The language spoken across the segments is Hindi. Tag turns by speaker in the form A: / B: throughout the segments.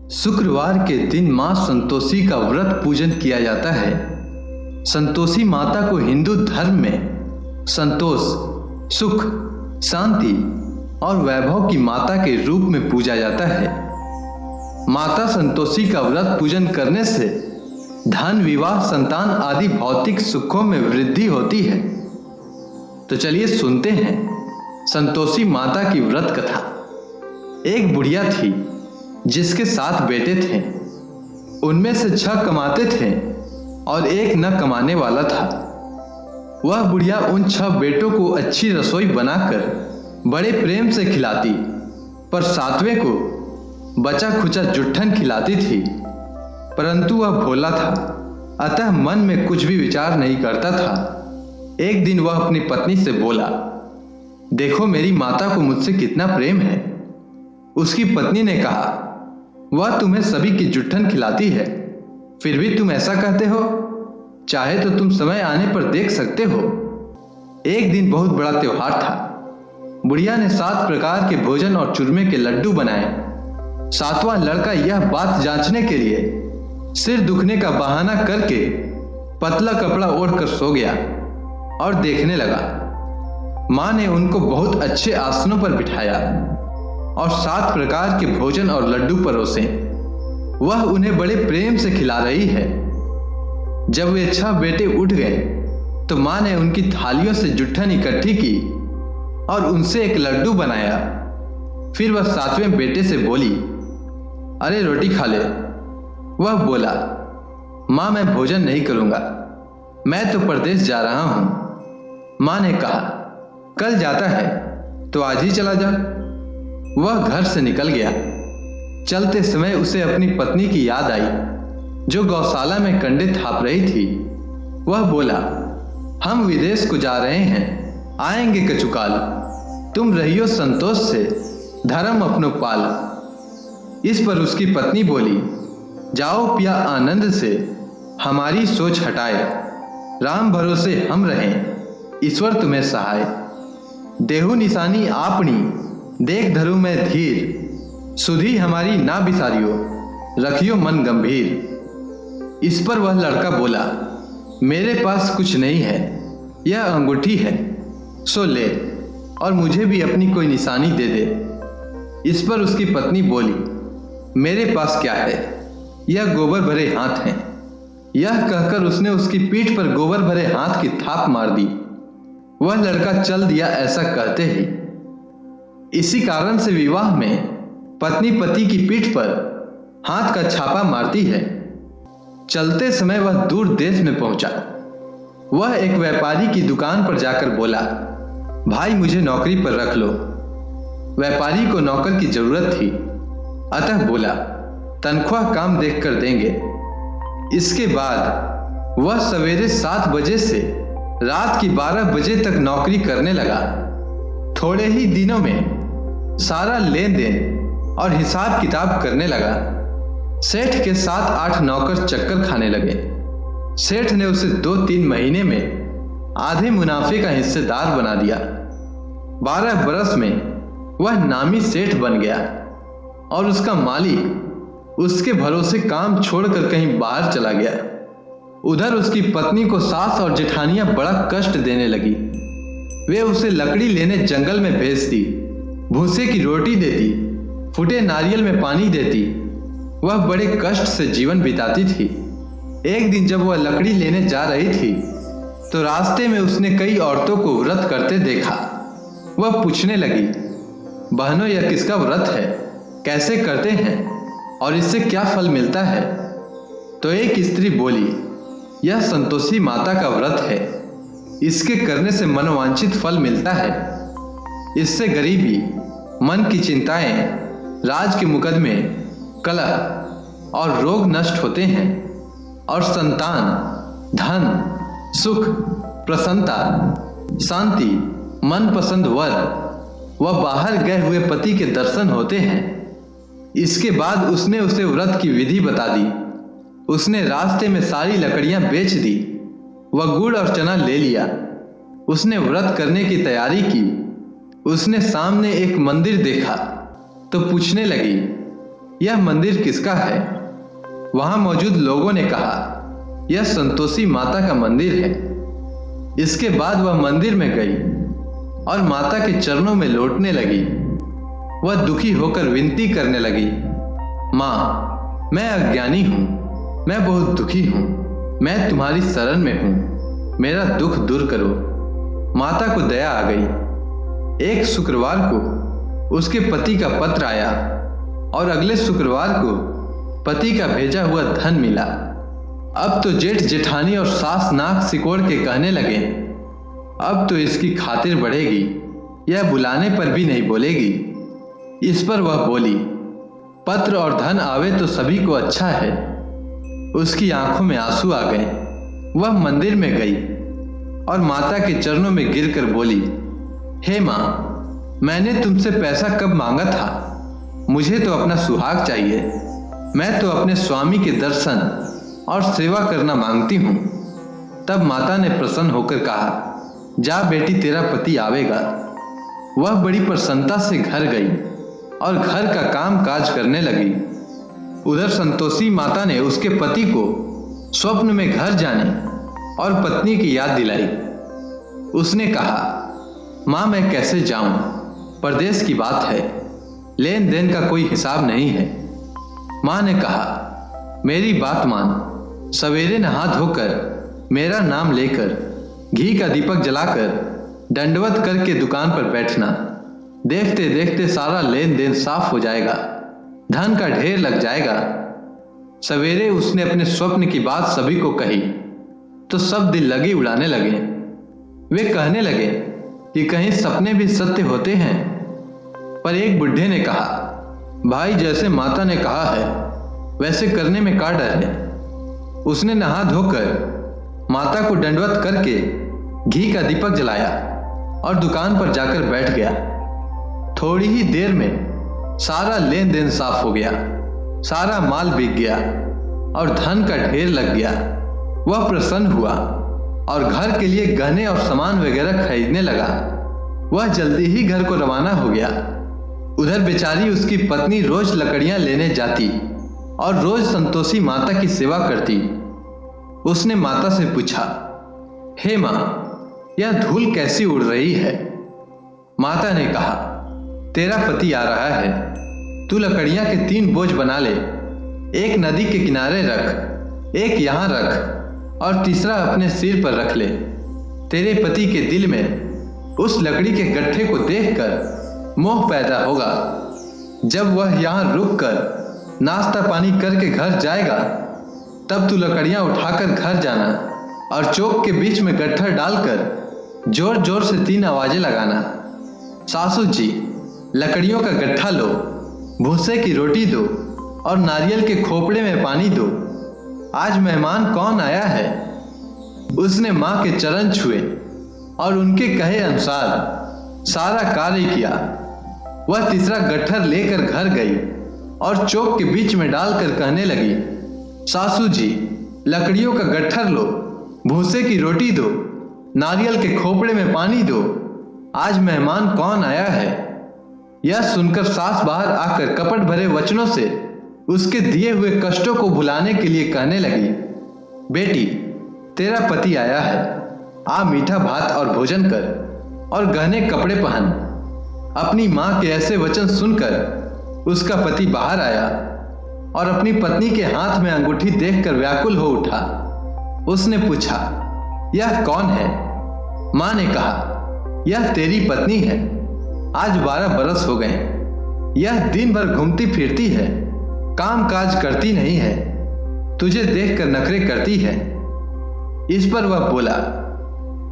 A: शुक्रवार के दिन मां संतोषी का व्रत पूजन किया जाता है। संतोषी माता को हिंदू धर्म में संतोष, सुख, शांति और वैभव की माता के रूप में पूजा जाता है। माता संतोषी का व्रत पूजन करने से धन, विवाह, संतान आदि भौतिक सुखों में वृद्धि होती है। तो चलिए सुनते हैं संतोषी माता की व्रत कथा। एक बुढ़िया थी जिसके 7 बेटे थे। उनमें से 6 कमाते थे और एक न कमाने वाला था। वह बुढ़िया उन 6 बेटों को अच्छी रसोई बनाकर बड़े प्रेम से खिलाती, पर 7वें को बचा खुचा जुट्ठन खिलाती थी। परंतु वह भोला था, अतः मन में कुछ भी विचार नहीं करता था। एक दिन वह अपनी पत्नी से बोला, देखो मेरी माता को मुझसे कितना प्रेम है। उसकी पत्नी ने कहा, वह तुम्हें सभी की जुट्ठन खिलाती है, फिर भी तुम ऐसा कहते हो। चाहे तो तुम समय आने पर देख सकते हो। एक दिन बहुत बड़ा त्योहार था। बुढ़िया ने 7 प्रकार के भोजन और चूरमे के लड्डू बनाए। 7वां लड़का यह बात जांचने के लिए सिर दुखने का बहाना करके पतला कपड़ा ओढ़कर सो गया और देखने लगा। मां ने उनको बहुत अच्छे आसनों पर बिठाया और 7 प्रकार के भोजन और लड्डू परोसे। वह उन्हें बड़े प्रेम से खिला रही है। जब वे 6 बेटे उठ गए तो मां ने उनकी थालियों से जुट्ठन इकट्ठी की और उनसे एक लड्डू बनाया। फिर वह 7वें बेटे से बोली, अरे रोटी खा ले। वह बोला, मां मैं भोजन नहीं करूंगा, मैं तो परदेश जा रहा हूं। मां ने कहा, कल जाता है तो आज ही चला जा। वह घर से निकल गया। चलते समय उसे अपनी पत्नी की याद आई जो गौशाला में कंडे थाप रही थी। वह बोला, हम विदेश को जा रहे हैं, आएंगे कचुकाल। तुम रहियो संतोष से, धर्म अपनो पाल। इस पर उसकी पत्नी बोली, जाओ पिया आनंद से, हमारी सोच हटाए। राम भरोसे हम रहें, ईश्वर तुम्हें सहाय। देहु निशानी आपनी, देख धरू में धीर। सुधी हमारी ना बिसारियो, रखियो मन गंभीर। इस पर वह लड़का बोला, मेरे पास कुछ नहीं है, यह अंगूठी है, सो ले और मुझे भी अपनी कोई निशानी दे दे। इस पर उसकी पत्नी बोली, मेरे पास क्या है, यह गोबर भरे हाथ हैं। यह कहकर उसने उसकी पीठ पर गोबर भरे हाथ की थाप मार दी। वह लड़का चल दिया ऐसा कहते ही। इसी कारण से विवाह में पत्नी पति की पीठ पर हाथ का छापा मारती है। चलते समय वह दूर देश में पहुंचा। वह एक व्यापारी की दुकान पर जाकर बोला, भाई मुझे नौकरी पर रख लो। व्यापारी को नौकर की जरूरत थी, अतः बोला, तनख्वाह काम देखकर देंगे। इसके बाद वह सवेरे 7 बजे से रात की 12 बजे तक नौकरी करने लगा। थोड़े ही दिनों में सारा लेन देन और हिसाब किताब करने लगा। सेठ के 7-8 नौकर चक्कर खाने लगे। सेठ ने उसे 2-3 महीने में आधे मुनाफे का हिस्सेदार बना दिया। 12 बरस में वह नामी सेठ बन गया और उसका मालिक उसके भरोसे काम छोड़कर कहीं बाहर चला गया। उधर उसकी पत्नी को सास और जेठानियां बड़ा कष्ट देने लगी। वे उसे लकड़ी लेने जंगल में भेजती, भूसे की रोटी देती, फूटे नारियल में पानी देती। वह बड़े कष्ट से जीवन बिताती थी। एक दिन जब वह लकड़ी लेने जा रही थी तो रास्ते में उसने कई औरतों को व्रत करते देखा। वह पूछने लगी, बहनों यह किसका व्रत है, कैसे करते हैं और इससे क्या फल मिलता है। तो एक स्त्री बोली, यह संतोषी माता का व्रत है, इसके करने से मनोवांछित फल मिलता है। इससे गरीबी, मन की चिंताएं, राज के मुकदमे, कलह और रोग नष्ट होते हैं और संतान, धन, सुख, प्रसन्नता, शांति, मनपसंद वर व बाहर गए हुए पति के दर्शन होते हैं। इसके बाद उसने उसे व्रत की विधि बता दी। उसने रास्ते में सारी लकड़ियां बेच दी, वह गुड़ और चना ले लिया। उसने व्रत करने की तैयारी की। उसने सामने एक मंदिर देखा तो पूछने लगी, यह मंदिर किसका है? वहां मौजूद लोगों ने कहा, यह संतोषी माता का मंदिर है। इसके बाद वह मंदिर में गई और माता के चरणों में लौटने लगी। वह दुखी होकर विनती करने लगी, माँ, मैं अज्ञानी हूँ, मैं बहुत दुखी हूँ, मैं तुम्हारी शरण में हूँ, मेरा दुख दूर करो। माता को दया आ गई। एक शुक्रवार को उसके पति का पत्र आया और अगले शुक्रवार को पति का भेजा हुआ धन मिला। अब तो जेठ जेठानी और सास नाक सिकोड़ के कहने लगे, अब तो इसकी खातिर बढ़ेगी, यह बुलाने पर भी नहीं बोलेगी। इस पर वह बोली, पत्र और धन आवे तो सभी को अच्छा है। उसकी आंखों में आंसू आ गए। वह मंदिर में गई और माता के चरणों में गिरकर बोली, हे माँ, मैंने तुमसे पैसा कब मांगा था? मुझे तो अपना सुहाग चाहिए। मैं तो अपने स्वामी के दर्शन और सेवा करना मांगती हूँ। तब माता ने प्रसन्न होकर कहा, जा बेटी, तेरा पति आवेगा। वह बड़ी प्रसन्नता से घर गई और घर का काम काज करने लगी। उधर संतोषी माता ने उसके पति को स्वप्न में घर जाने और पत्नी की याद दिलाई। उसने कहा, माँ, मैं कैसे जाऊं? परदेश की बात है, लेन देन का कोई हिसाब नहीं है। माँ ने कहा, मेरी बात मान, सवेरे नहा धोकर मेरा नाम लेकर घी का दीपक जलाकर दंडवत करके दुकान पर बैठना। देखते देखते सारा लेन देन साफ हो जाएगा, धन का ढेर लग जाएगा। सवेरे उसने अपने स्वप्न की बात सभी को कही तो सब दिल लगी उड़ाने लगे। वे कहने लगे कि कहीं सपने भी सत्य होते हैं। पर एक बुढ़े ने कहा, भाई, जैसे माता ने कहा है वैसे करने में क्या डर है? उसने नहा धोकर माता को दंडवत करके घी का दीपक जलाया और दुकान पर जाकर बैठ गया। थोड़ी ही देर में सारा लेन देन साफ हो गया, सारा माल बिक गया और धन का ढेर लग गया। वह प्रसन्न हुआ और घर के लिए गहने और सामान वगैरह खरीदने लगा। वह जल्दी ही घर को रवाना हो गया। उधर बेचारी उसकी पत्नी रोज लकड़ियां लेने जाती और रोज संतोषी माता की सेवा करती। उसने माता से पूछा, हे माँ, यह धूल कैसी उड़ रही है? माता ने कहा, तेरा पति आ रहा है, तू लकड़ियां के 3 बोझ बना ले। एक नदी के किनारे रख, एक यहाँ रख और तीसरा अपने सिर पर रख ले। तेरे पति के दिल में उस लकड़ी के गट्ठे को देखकर मोह पैदा होगा। जब वह यहाँ रुक कर नाश्ता पानी करके घर जाएगा तब तू लकड़ियां उठाकर घर जाना और चौक के बीच में गट्ठर डालकर जोर जोर से 3 आवाजें लगाना, सासू जी, लकड़ियों का गट्ठा लो, भूसे की रोटी दो और नारियल के खोपड़े में पानी दो। आज मेहमान कौन आया है? उसने माँ के चरण छुए और उनके कहे अनुसार सारा कार्य किया। वह तीसरा गट्ठर लेकर घर गई और चौक के बीच में डालकर कहने लगी, सासू जी, लकड़ियों का गट्ठर लो, भूसे की रोटी दो, नारियल के खोपड़े में पानी दो। आज मेहमान कौन आया है? यह सुनकर सास बाहर आकर कपट भरे वचनों से उसके दिए हुए कष्टों को भुलाने के लिए कहने लगी, बेटी, तेरा पति आया है, आ मीठा भात और भोजन कर और गहने कपड़े पहन। अपनी माँ के ऐसे वचन सुनकर उसका पति बाहर आया और अपनी पत्नी के हाथ में अंगूठी देखकर व्याकुल हो उठा। उसने पूछा, यह कौन है? माँ ने कहा, यह तेरी पत्नी है। आज 12 बरस हो गए। यह दिन भर घूमती फिरती है, काम काज करती नहीं है, तुझे देखकर नखरे करती है। इस पर वह बोला,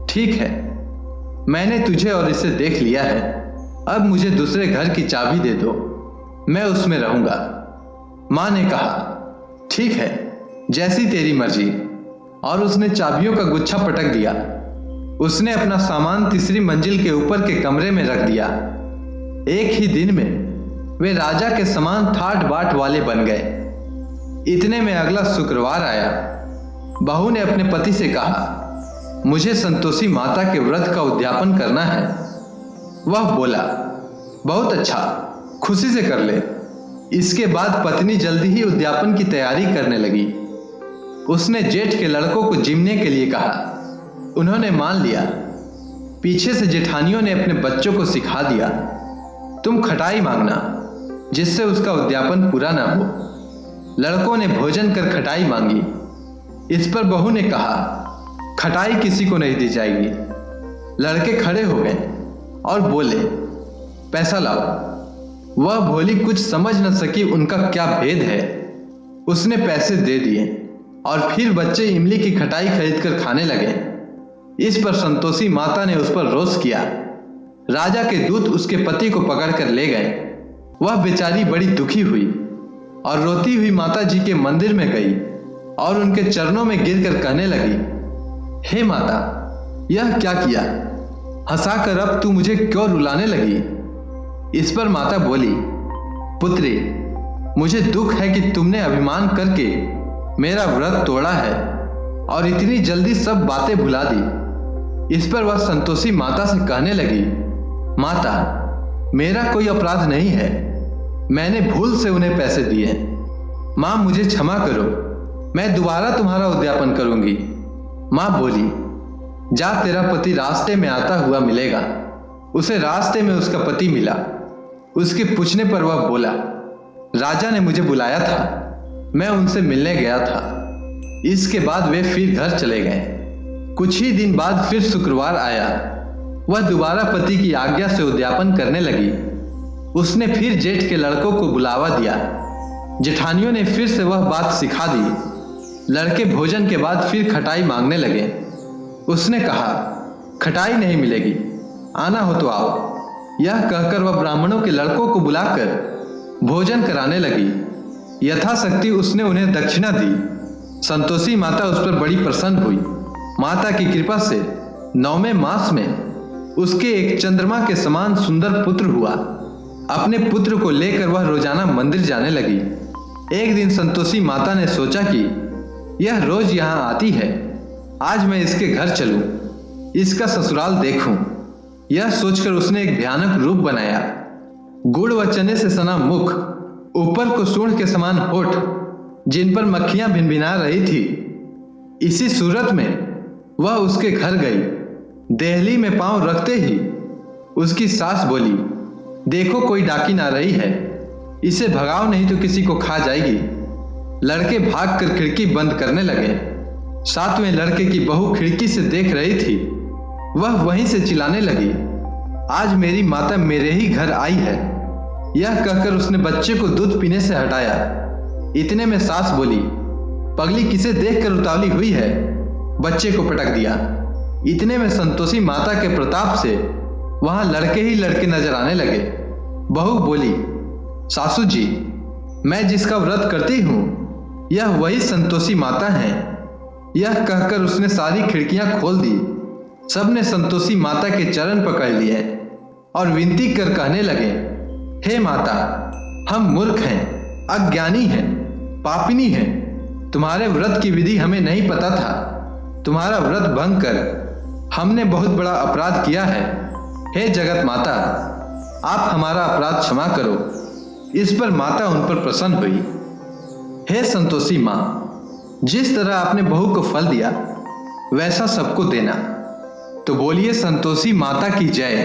A: ठीक है, मैंने तुझे और इसे देख लिया है। अब मुझे दूसरे घर की चाबी दे दो, मैं उसमें रहूंगा। माँ ने कहा, ठीक है, जैसी तेरी मर्जी। और उसने चाबियों का गुच्छा पटक दिया। उसने अपना सामान तीसरी मंजिल के ऊपर के कमरे में रख दिया। एक ही दिन में वे राजा के समान ठाट बाट वाले बन गए। इतने में अगला शुक्रवार आया। बहू ने अपने पति से कहा, मुझे संतोषी माता के व्रत का उद्यापन करना है। वह बोला, बहुत अच्छा, खुशी से कर ले। इसके बाद पत्नी जल्दी ही उद्यापन की तैयारी करने लगी। उसने जेठ के लड़कों को जिमने के लिए कहा। उन्होंने मान लिया। पीछे से जेठानियों ने अपने बच्चों को सिखा दिया, तुम खटाई मांगना जिससे उसका उद्यापन पूरा ना हो। लड़कों ने भोजन कर खटाई मांगी। इस पर बहू ने कहा, खटाई किसी को नहीं दी जाएगी। लड़के खड़े हो गए और बोले, पैसा लाओ। वह भोली कुछ समझ न सकी उनका क्या भेद है। उसने पैसे दे दिए और फिर बच्चे इमली की खटाई खरीदकर खाने लगे। इस पर संतोषी माता ने उस पर रोष किया। राजा के दूत उसके पति को पकड़कर ले गए। वह बेचारी बड़ी दुखी हुई और रोती हुई माता जी के मंदिर में गई और उनके चरणों में गिरकर कहने लगी, हे माता, यह क्या किया? हंसाकर अब तू मुझे क्यों रुलाने लगी? इस पर माता बोली, पुत्री, मुझे दुख है कि तुमने अभिमान करके मेरा व्रत तोड़ा है और इतनी जल्दी सब बातें भुला दी। इस पर वह संतोषी माता से कहने लगी, माता, मेरा कोई अपराध नहीं है। मैंने भूल से उन्हें पैसे दिए। माँ, मुझे क्षमा करो, मैं दोबारा तुम्हारा उद्यापन करूंगी। माँ बोली, जा, तेरा पति रास्ते में आता हुआ मिलेगा। उसे रास्ते में उसका पति मिला। उसके पूछने पर वह बोला, राजा ने मुझे बुलाया था, मैं उनसे मिलने गया था। इसके बाद वे फिर घर चले गए। कुछ ही दिन बाद फिर शुक्रवार आया। वह दोबारा पति की आज्ञा से उद्यापन करने लगी। उसने फिर जेठ के लड़कों को बुलावा दिया। जेठानियों ने फिर से वह बात सिखा दी। लड़के भोजन के बाद फिर खटाई मांगने लगे। उसने कहा, खटाई नहीं मिलेगी, आना हो तो आओ। यह कहकर वह ब्राह्मणों के लड़कों को बुलाकर भोजन कराने लगी। यथाशक्ति उसने उन्हें दक्षिणा दी। संतोषी माता उस पर बड़ी प्रसन्न हुई। माता की कृपा से 9वें मास में उसके एक चंद्रमा के समान सुंदर पुत्र हुआ। अपने पुत्र को लेकर वह रोजाना मंदिर जाने लगी। एक दिन संतोषी माता ने सोचा कि यह रोज यहाँ आती है, आज मैं इसके घर चलूं, इसका ससुराल देखूं। यह सोचकर उसने एक भयानक रूप बनाया। गुड़ व चने से सना मुख, ऊपर को सूंड के समान होठ, जिन पर मक्खियां भिनभिना रही थी। इसी सूरत में वह उसके घर गई। देहली में पांव रखते ही उसकी सास बोली, देखो कोई डाकिन आ रही है, इसे भगाओ नहीं तो किसी को खा जाएगी। लड़के भागकर खिड़की बंद करने लगे। 7वें लड़के की बहू खिड़की से देख रही थी। वह वहीं से चिल्लाने लगी, आज मेरी माता मेरे ही घर आई है। यह कहकर उसने बच्चे को दूध पीने से हटाया। इतने में सास बोली, पगली किसे देखकर उतावली हुई है? बच्चे को पटक दिया। इतने में संतोषी माता के प्रताप से वहां लड़के ही लड़के नजर आने लगे। बहू बोली, सासू जी, मैं जिसका व्रत करती हूँ यह वही संतोषी माता है। यह कहकर उसने सारी खिड़कियां खोल दी। सबने संतोषी माता के चरण पकड़ लिए और विनती कर कहने लगे, हे माता, हम मूर्ख हैं, अज्ञानी हैं, पापिनी हैं। तुम्हारे व्रत की विधि हमें नहीं पता था। तुम्हारा व्रत भंग कर हमने बहुत बड़ा अपराध किया है। हे जगत माता, आप हमारा अपराध क्षमा करो। इस पर माता उन पर प्रसन्न हुई। हे संतोषी माँ, जिस तरह आपने बहू को फल दिया वैसा सबको देना। तो बोलिए संतोषी माता की जय।